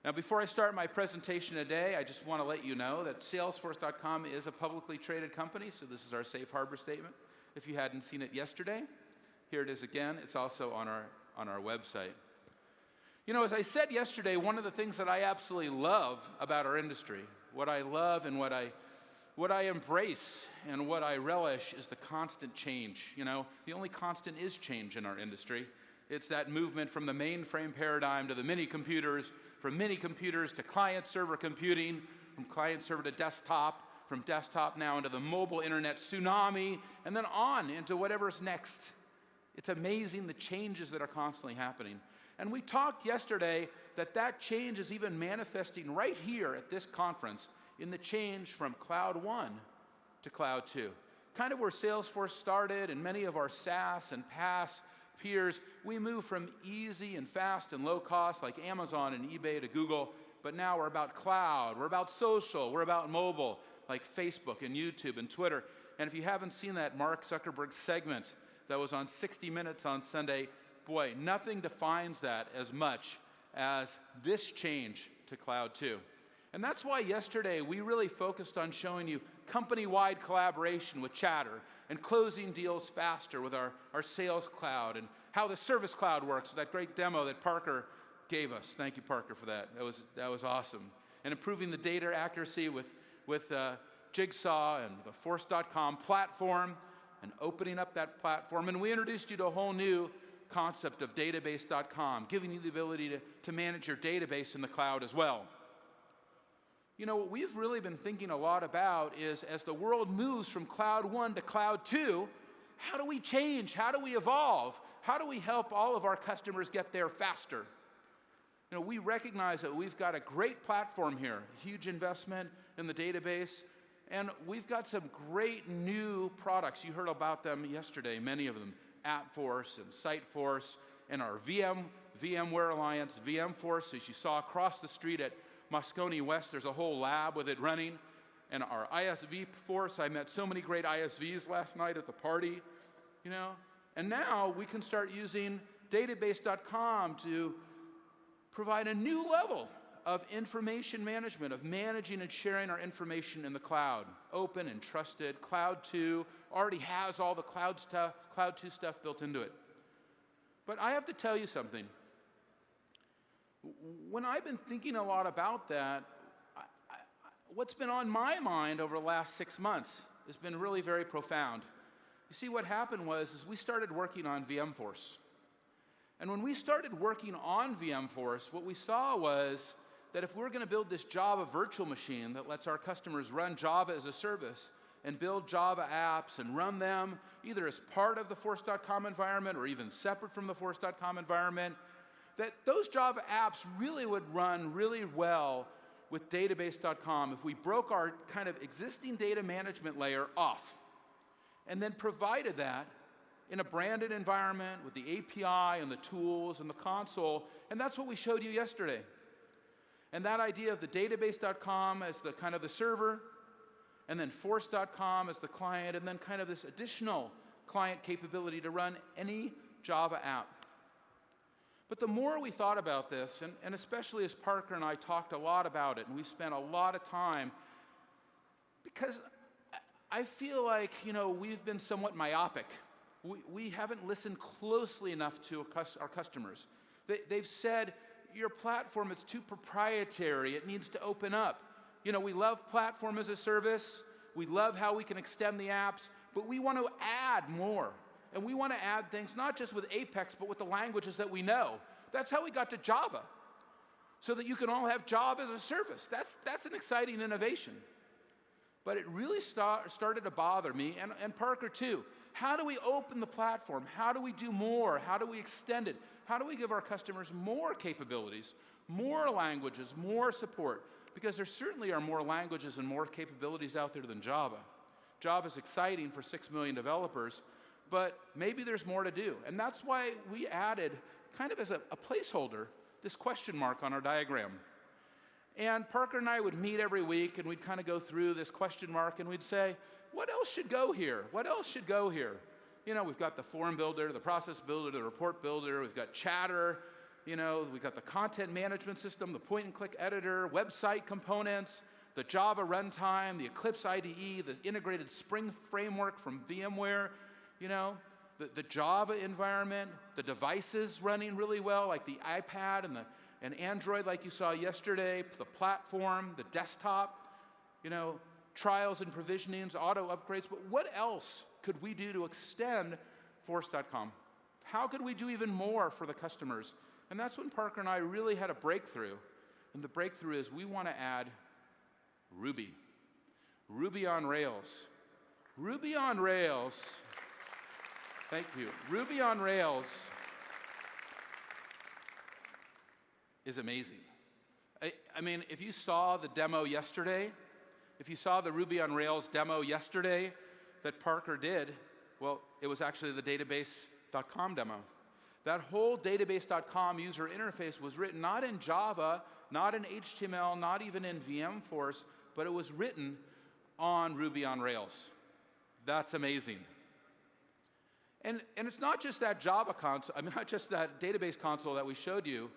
Now, before I start my presentation today, I just want to let you know that Salesforce.com is a publicly traded company, so this is our safe harbor statement. If you hadn't seen it yesterday, here it is again. It's also on our website. You know, as I said yesterday, one of the things that I absolutely love about our industry, what I love and what I embrace and what I relish is the constant change. You know, the only constant is change in our industry. It's that movement from the mainframe paradigm to the mini computers, from mini computers to client-server computing, from client-server to desktop, from desktop now into the mobile internet tsunami, and then on into whatever's next. It's amazing the changes that are constantly happening. And we talked yesterday that change is even manifesting right here at this conference in the change from Cloud 1 to Cloud 2. Kind of where Salesforce started and many of our SaaS and PaaS peers, we moved from easy and fast and low cost like Amazon and eBay to Google, but now we're about cloud, we're about social, we're about mobile like Facebook and YouTube and Twitter. And if you haven't seen that Mark Zuckerberg segment that was on 60 Minutes on Sunday, boy, nothing defines that as much as this change to Cloud 2. And that's why yesterday we really focused on showing you company-wide collaboration with Chatter and closing deals faster with our Sales Cloud and how the Service Cloud works, that great demo that Parker gave us. Thank you, Parker, for that. That was awesome. And improving the data accuracy with Jigsaw and the Force.com platform and opening up that platform. And we introduced you to a whole new concept of database.com, giving you the ability to manage your database in the cloud as well. You know, what we've really been thinking a lot about is as the world moves from Cloud 1 to Cloud 2, how do we change? How do we evolve? How do we help all of our customers get there faster? You know, we recognize that we've got a great platform here, huge investment in the database, and we've got some great new products. You heard about them yesterday, many of them, AppForce and SiteForce, and our VMware Alliance, VMforce, as you saw across the street at Moscone West, there's a whole lab with it running. And our ISV force, I met so many great ISVs last night at the party, you know. And now we can start using database.com to provide a new level of information management, of managing and sharing our information in the cloud. Open and trusted. Cloud 2 already has all the Cloud 2 stuff built into it. But I have to tell you something. When I've been thinking a lot about that, what's been on my mind over the last 6 months has been really very profound. You see, what happened was we started working on VMforce. And when we started working on VMforce, what we saw was that if we're going to build this Java virtual machine that lets our customers run Java as a service and build Java apps and run them either as part of the Force.com environment or even separate from the Force.com environment, that those Java apps really would run really well with database.com if we broke our kind of existing data management layer off and then provided that in a branded environment with the API and the tools and the console. And that's what we showed you yesterday. And that idea of the database.com as the kind of the server, and then force.com as the client, and then kind of this additional client capability to run any Java app. But the more we thought about this, and especially as Parker and I talked a lot about it, and we spent a lot of time, because I feel like, you know, we've been somewhat myopic. We haven't listened closely enough to our customers. They've said, your platform, it's too proprietary, it needs to open up. You know, we love platform as a service, we love how we can extend the apps, but we want to add more. And we want to add things not just with Apex, but with the languages that we know. That's how we got to Java, so that you can all have Java as a service. That's an exciting innovation. But it really started to bother me, and Parker too. How do we open the platform? How do we do more? How do we extend it? How do we give our customers more capabilities, more languages, more support? Because there certainly are more languages and more capabilities out there than Java. Java is exciting for 6 million developers, but maybe there's more to do. And that's why we added, kind of as a placeholder, this question mark on our diagram. And Parker and I would meet every week, and we'd kind of go through this question mark, and we'd say, what else should go here? What else should go here? You know, we've got the form builder, the process builder, the report builder, we've got Chatter, we got the content management system, the point-and-click editor, website components, the Java runtime, the Eclipse IDE, the integrated Spring framework from VMware, the Java environment, the devices running really well, like the iPad and Android like you saw yesterday, the platform, the desktop, trials and provisionings, auto upgrades. But what else could we do to extend Force.com? How could we do even more for the customers? And that's when Parker and I really had a breakthrough. And the breakthrough is we want to add Ruby. Ruby on Rails. Ruby on Rails. Thank you. Ruby on Rails is amazing. I mean, if you saw the demo yesterday, if you saw the Ruby on Rails demo yesterday that Parker did, well, it was actually the database.com demo. That whole database.com user interface was written not in Java, not in HTML, not even in VMforce, but it was written on Ruby on Rails. That's amazing. And it's not just that Java console, not just that database console that we showed you.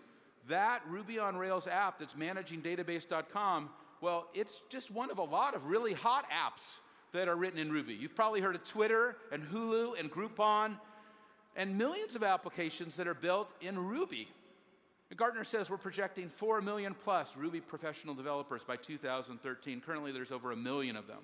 That Ruby on Rails app that's managing database.com, well, it's just one of a lot of really hot apps that are written in Ruby. You've probably heard of Twitter and Hulu and Groupon and millions of applications that are built in Ruby. And Gartner says we're projecting 4 million plus Ruby professional developers by 2013. Currently, there's over 1 million of them.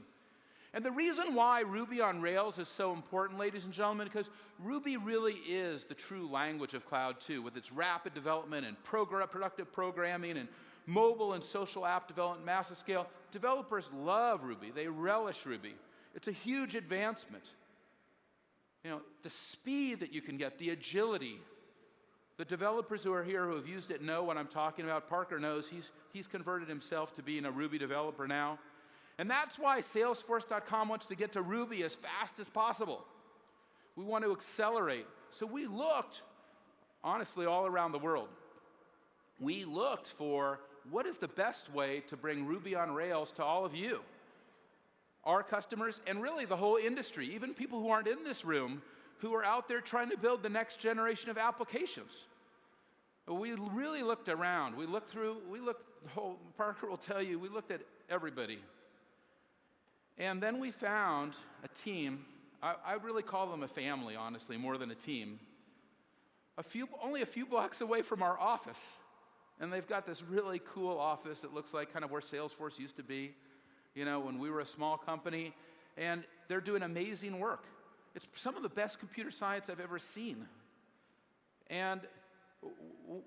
And the reason why Ruby on Rails is so important, ladies and gentlemen, because Ruby really is the true language of Cloud 2 with its rapid development and productive programming and mobile and social app development, massive scale. Developers love Ruby. They relish Ruby. It's a huge advancement. The speed that you can get, the agility. The developers who are here who have used it know what I'm talking about. Parker knows. He's converted himself to being a Ruby developer now. And that's why Salesforce.com wants to get to Ruby as fast as possible. We want to accelerate. So we looked, honestly, all around the world. We looked for what is the best way to bring Ruby on Rails to all of you, our customers, and really the whole industry, even people who aren't in this room, who are out there trying to build the next generation of applications. We really looked around. Parker will tell you, we looked at everybody. And then we found a team. I really call them a family, honestly, more than a team. Only a few blocks away from our office. And they've got this really cool office that looks like kind of where Salesforce used to be, when we were a small company. And they're doing amazing work. It's some of the best computer science I've ever seen. And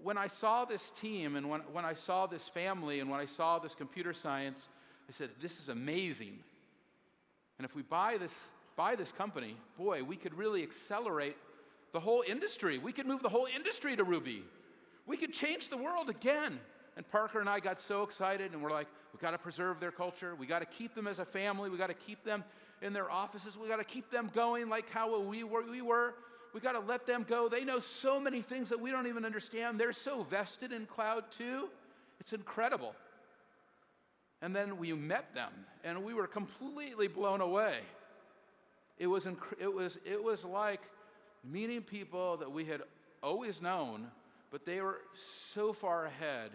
when I saw this team and when I saw this family and when I saw this computer science, I said, this is amazing. And if we buy this company, boy, we could really accelerate the whole industry. We could move the whole industry to Ruby. We could change the world again. And Parker and I got so excited, and we're like, we've got to preserve their culture. We've got to keep them as a family. We've got to keep them in their offices. We've got to keep them going like how we were. We've got to let them go. They know so many things that we don't even understand. They're so vested in Cloud 2. It's incredible. And then we met them, and we were completely blown away. It was like meeting people that we had always known, but they were so far ahead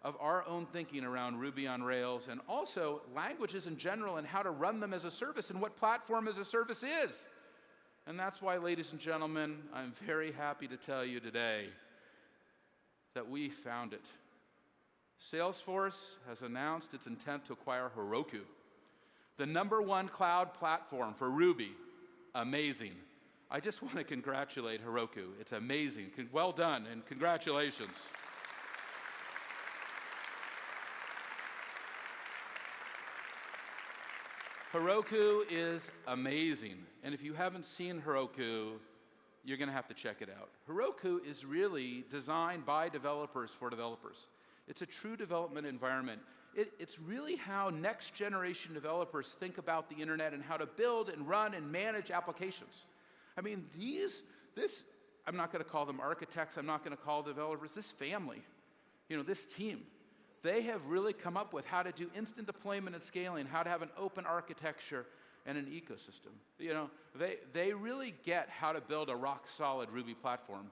of our own thinking around Ruby on Rails and also languages in general and how to run them as a service and what platform as a service is. And that's why, ladies and gentlemen, I'm very happy to tell you today that we found it. Salesforce has announced its intent to acquire Heroku, the #1 cloud platform for Ruby. Amazing. I just want to congratulate Heroku. It's amazing. Well done, and congratulations. Heroku is amazing. And if you haven't seen Heroku, you're going to have to check it out. Heroku is really designed by developers for developers. It's a true development environment. It's really how next generation developers think about the internet and how to build and run and manage applications. I mean, I'm not going to call them architects, I'm not going to call developers, this family, this team, they have really come up with how to do instant deployment and scaling, how to have an open architecture and an ecosystem. They really get how to build a rock solid Ruby platform.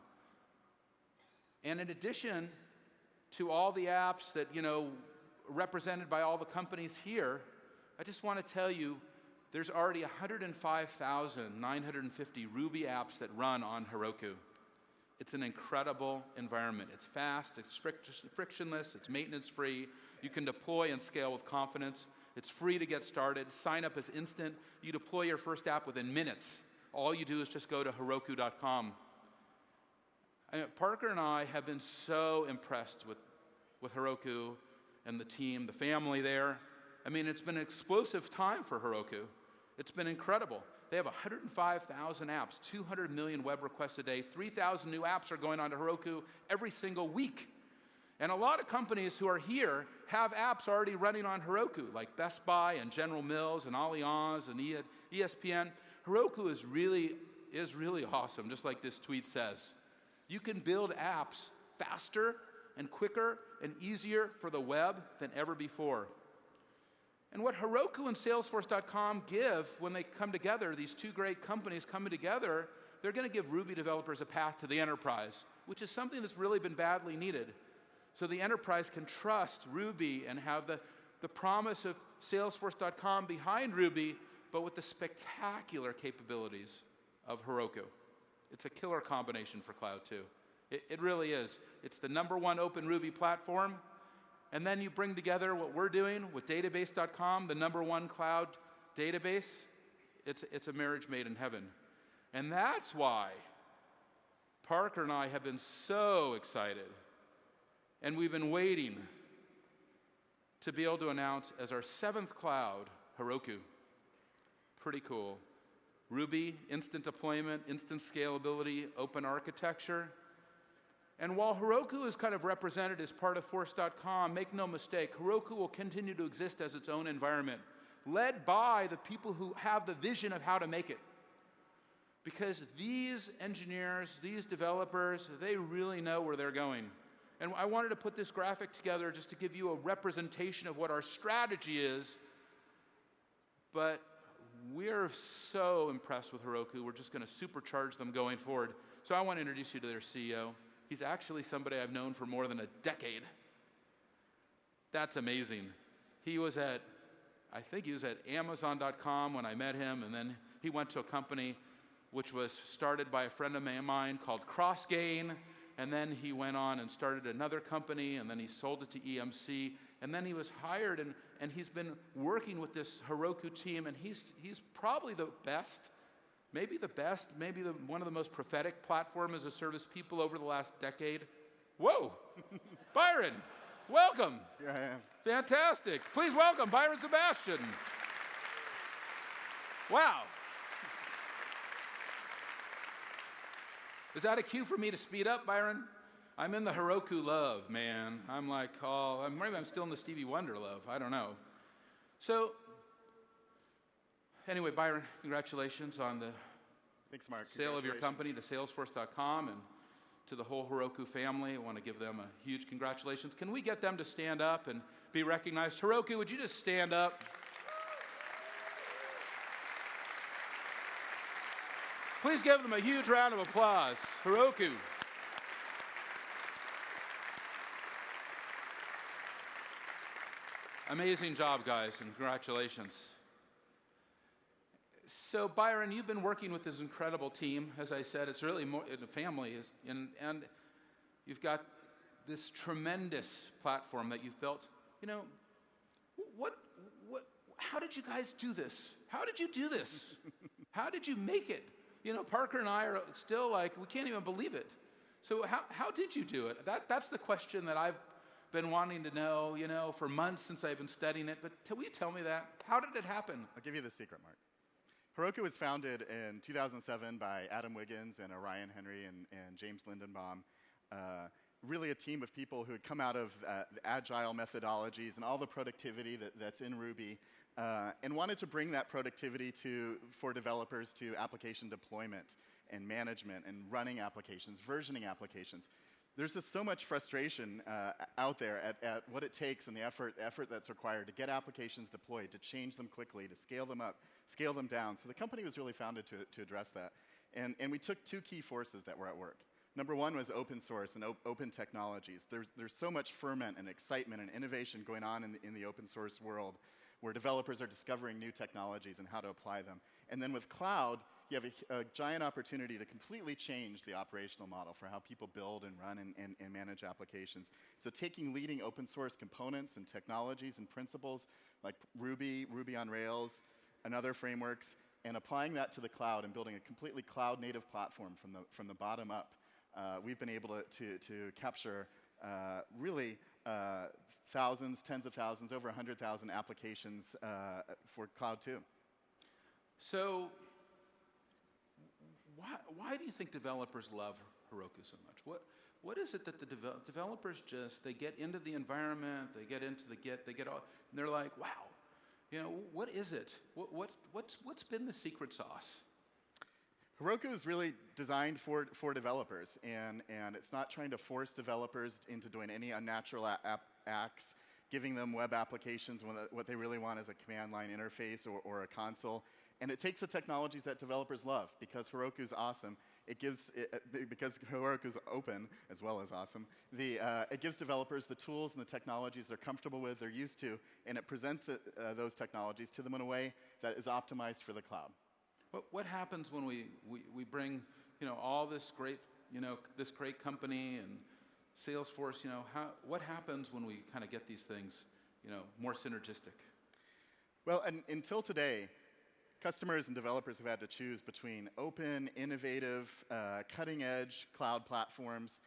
And in addition to all the apps that, represented by all the companies here, I just want to tell you, there's already 105,950 Ruby apps that run on Heroku. It's an incredible environment. It's fast, it's frictionless, it's maintenance-free. You can deploy and scale with confidence. It's free to get started. Sign up is instant. You deploy your first app within minutes. All you do is just go to Heroku.com. Parker and I have been so impressed with Heroku and the team, the family there. It's been an explosive time for Heroku. It's been incredible. They have 105,000 apps, 200 million web requests a day, 3,000 new apps are going onto Heroku every single week. And a lot of companies who are here have apps already running on Heroku, like Best Buy and General Mills and Allianz and ESPN. Heroku is really awesome, just like this tweet says. You can build apps faster and quicker and easier for the web than ever before. And what Heroku and Salesforce.com give when they come together, these two great companies coming together, they're going to give Ruby developers a path to the enterprise, which is something that's really been badly needed. So the enterprise can trust Ruby and have the promise of Salesforce.com behind Ruby, but with the spectacular capabilities of Heroku. It's a killer combination for Cloud 2. It really is. It's the #1 open Ruby platform. And then you bring together what we're doing with database.com, the #1 cloud database. It's a marriage made in heaven. And that's why Parker and I have been so excited. And we've been waiting to be able to announce as our 7th cloud, Heroku. Pretty cool. Ruby, instant deployment, instant scalability, open architecture. And while Heroku is kind of represented as part of Force.com, make no mistake, Heroku will continue to exist as its own environment, led by the people who have the vision of how to make it. Because these engineers, these developers, they really know where they're going. And I wanted to put this graphic together just to give you a representation of what our strategy is. But we're so impressed with Heroku, we're just going to supercharge them going forward. So I want to introduce you to their CEO. He's actually somebody I've known for more than a decade. That's amazing. I think he was at Amazon.com when I met him, and then he went to a company which was started by a friend of mine called CrossGain, and then he went on and started another company, and then he sold it to EMC, and then he was hired, and he's been working with this Heroku team, and he's probably the best, maybe one of the most prophetic platform as a service people over the last decade. Whoa! Byron, welcome. Here I am. Fantastic. Please welcome Byron Sebastian. Wow. Is that a cue for me to speed up, Byron? I'm in the Heroku love, man. I'm like, maybe I'm still in the Stevie Wonder love. I don't know. So, anyway, Byron, congratulations on the Thanks, Mark. sale of your company to Salesforce.com and to the whole Heroku family. I want to give them a huge congratulations. Can we get them to stand up and be recognized? Heroku, would you just stand up? Please give them a huge round of applause. Heroku. Amazing job, guys, and congratulations. So, Byron, you've been working with this incredible team. As I said, it's really more the family, and you've got this tremendous platform that you've built. How did you guys do this? How did you do this? How did you make it? Parker and I are still like, we can't even believe it. So how did you do it? That's the question that I've been wanting to know, for months since I've been studying it. But will you tell me that? How did it happen? I'll give you the secret, Mark. Heroku was founded in 2007 by Adam Wiggins and Orion Henry and James Lindenbaum. Really a team of people who had come out of the agile methodologies and all the productivity that's in Ruby, and wanted to bring that productivity for developers to application deployment and management and running applications, versioning applications. There's just so much frustration out there at what it takes and the effort that's required to get applications deployed, to change them quickly, to scale them up, scale them down. So the company was really founded to address that. And we took two key forces that were at work. Number one was open source and open technologies. There's so much ferment and excitement and innovation going on in the open source world, where developers are discovering new technologies and how to apply them. And then with cloud, you have a giant opportunity to completely change the operational model for how people build and run and manage applications. So taking leading open source components and technologies and principles like Ruby on Rails, and other frameworks, and applying that to the cloud and building a completely cloud-native platform from the bottom up. We've been able to capture really thousands, tens of thousands, over 100,000 applications for Cloud 2. So why do you think developers love Heroku so much? What is it that the developers they get into the environment, they get into the Git, they get all, and they're like, wow, what is it? What's been the secret sauce? Heroku is really designed for developers, and it's not trying to force developers into doing any unnatural acts, giving them web applications when what they really want is a command line interface or a console. And it takes the technologies that developers love, because Heroku is awesome. Because Heroku is open as well as awesome. It gives developers the tools and the technologies they're comfortable with, they're used to, and it presents those technologies to them in a way that is optimized for the cloud. What happens when we bring all this great company and Salesforce? What happens when we kind of get these things more synergistic? Well, until today, customers and developers have had to choose between open, innovative, cutting-edge cloud platforms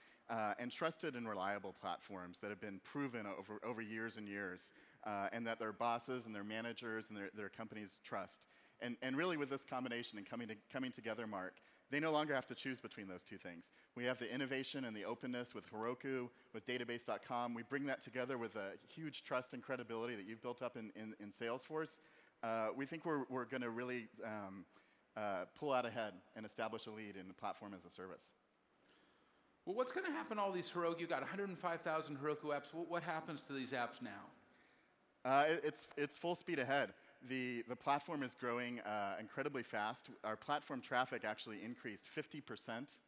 and trusted and reliable platforms that have been proven over years and years, and that their bosses and their managers and their companies trust. And really, with this combination and coming together, Mark, they no longer have to choose between those two things. We have the innovation and the openness with Heroku, with database.com. We bring that together with a huge trust and credibility that you've built up in Salesforce. We think we're going to really pull out ahead and establish a lead in the platform as a service. Well, what's going to happen to all these Heroku? You've got 105,000 Heroku apps. What happens to these apps now? It's full speed ahead. The platform is growing incredibly fast. Our platform traffic actually increased 50%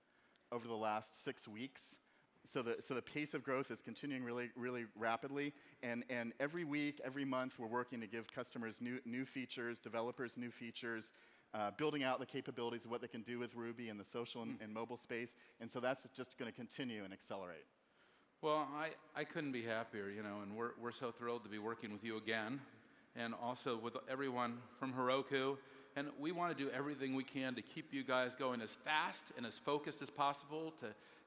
over the last 6 weeks. So the pace of growth is continuing really, really rapidly. And every week, every month, we're working to give customers new features, developers new features, building out the capabilities of what they can do with Ruby in the social and mobile space. And so that's just going to continue and accelerate. Well, I couldn't be happier, and we're so thrilled to be working with you again, and also with everyone from Heroku. And we want to do everything we can to keep you guys going as fast and as focused as possible to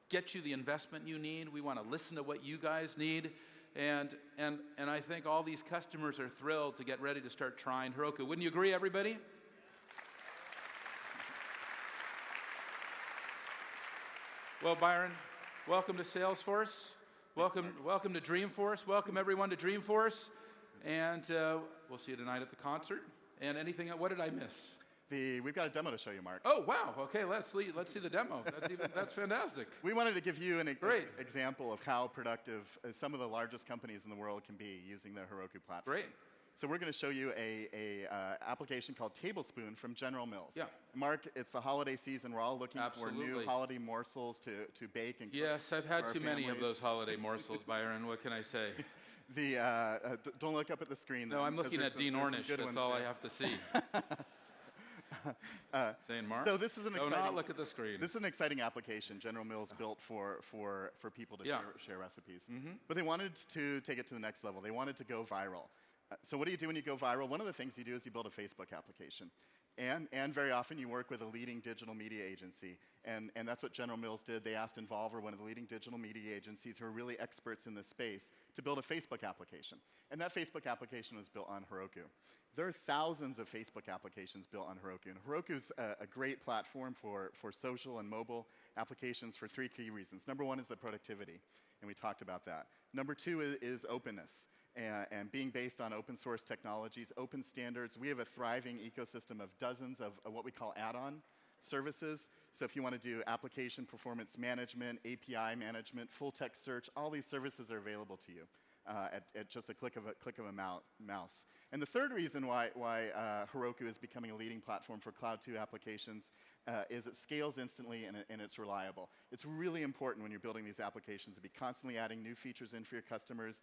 get you the investment you need. We want to listen to what you guys need. And I think all these customers are thrilled to get ready to start trying Heroku. Wouldn't you agree, everybody? Well, Byron, welcome to Salesforce. Welcome to Dreamforce. Welcome everyone to Dreamforce. And we'll see you tonight at the concert. And anything, what did I miss? We've got a demo to show you, Mark. Oh, wow. Okay, let's see the demo. That's fantastic. We wanted to give you an example of how productive some of the largest companies in the world can be using the Heroku platform. Great. So we're going to show you a application called Tablespoon from General Mills. Yeah. Mark, it's the holiday season. We're all looking Absolutely. for new holiday morsels to bake and cook. Yes, I've had too many of families. those holiday morsels, Byron. What can I say? Don't look up at the screen. No, I'm looking at Dean Ornish. That's all I have to see. Saying Mark? So this is an exciting. not look at the screen. This is an exciting application General Mills built for people to share recipes. Mm-hmm. But they wanted to take it to the next level. They wanted to go viral. So what do you do when you go viral? One of the things you do is you build a Facebook application. And very often you work with a leading digital media agency. And that's what General Mills did. They asked Involver, one of the leading digital media agencies who are really experts in this space, to build a Facebook application. And that Facebook application was built on Heroku. There are thousands of Facebook applications built on Heroku. And Heroku's a great platform for social and mobile applications for 3 key reasons. Number one is the productivity, and we talked about that. Number two is openness. And being based on open source technologies, open standards. We have a thriving ecosystem of dozens of what we call add-on services. So if you want to do application performance management, API management, full text search, all these services are available to you. at just a click of a mouse. And the third reason why Heroku is becoming a leading platform for Cloud 2 applications is it scales instantly and it's reliable. It's really important when you're building these applications to be constantly adding new features in for your customers,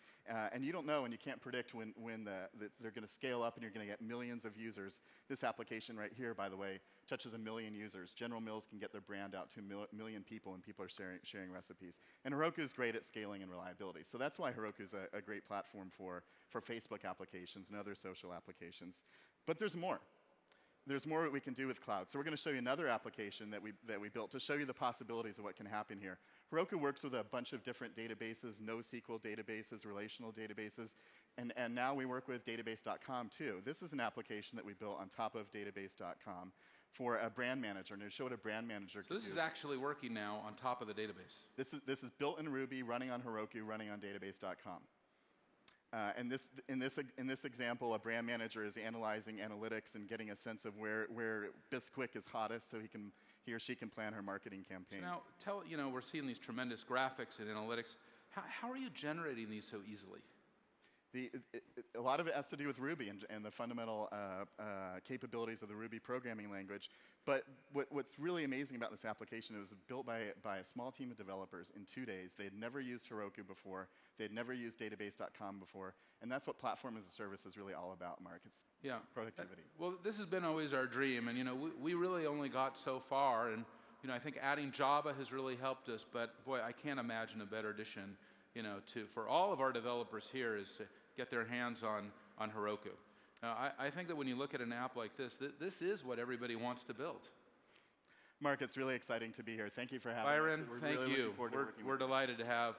and you don't know and you can't predict when they're going to scale up and you're going to get millions of users. This application right here, by the way, touches 1 million users. General Mills can get their brand out to 1 million people, and people are sharing recipes. And Heroku is great at scaling and reliability. So that's why Heroku is a great platform for Facebook applications and other social applications. But there's more. There's more that we can do with cloud. So we're going to show you another application that we built to show you the possibilities of what can happen here. Heroku works with a bunch of different databases, NoSQL databases, relational databases, and now we work with database.com too. This is an application that we built on top of database.com for a brand manager, and to show what a brand manager can do. So this is actually working now on top of the database. This is built in Ruby, running on Heroku, running on database.com. And in this example, a brand manager is analyzing analytics and getting a sense of where Bisquick is hottest, so he or she can plan her marketing campaigns. So now, we're seeing these tremendous graphics and analytics. How are you generating these so easily? A lot of it has to do with Ruby and the fundamental capabilities of the Ruby programming language. But what's really amazing about this application, it was built by a small team of developers in 2 days. They had never used Heroku before. They had never used database.com before. And that's what platform as a service is really all about, Mark. It's productivity. Well, this has been always our dream. And, we really only got so far. And, I think adding Java has really helped us. But, boy, I can't imagine a better addition, for all of our developers here is to get their hands on Heroku. Now, I think that when you look at an app like this, this is what everybody wants to build. Mark, it's really exciting to be here. Thank you for having Byron, us. thank really you. We're with delighted to have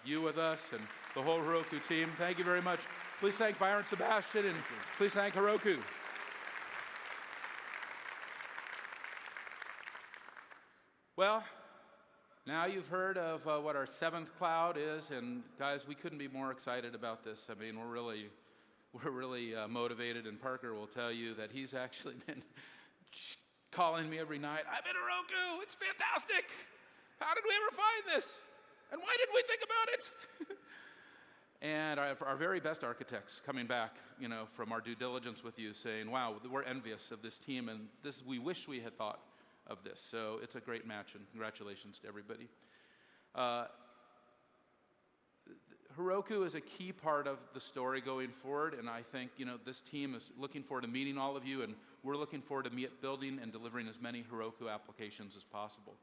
you with us and the whole Heroku team. Thank you very much. Please thank Byron Sebastian, and please thank Heroku. Well, now you've heard of what our 7th cloud is, and guys, we couldn't be more excited about this. I mean, we're really motivated, and Parker will tell you that he's actually been calling me every night. I'm in Heroku, it's fantastic. How did we ever find this? And why didn't we think about it? And our very best architects coming back, from our due diligence with you saying, wow, we're envious of this team, and we wish we had thought of this. So it's a great match, and congratulations to everybody. Heroku is a key part of the story going forward, and I think this team is looking forward to meeting all of you, and we're looking forward to building and delivering as many Heroku applications as possible.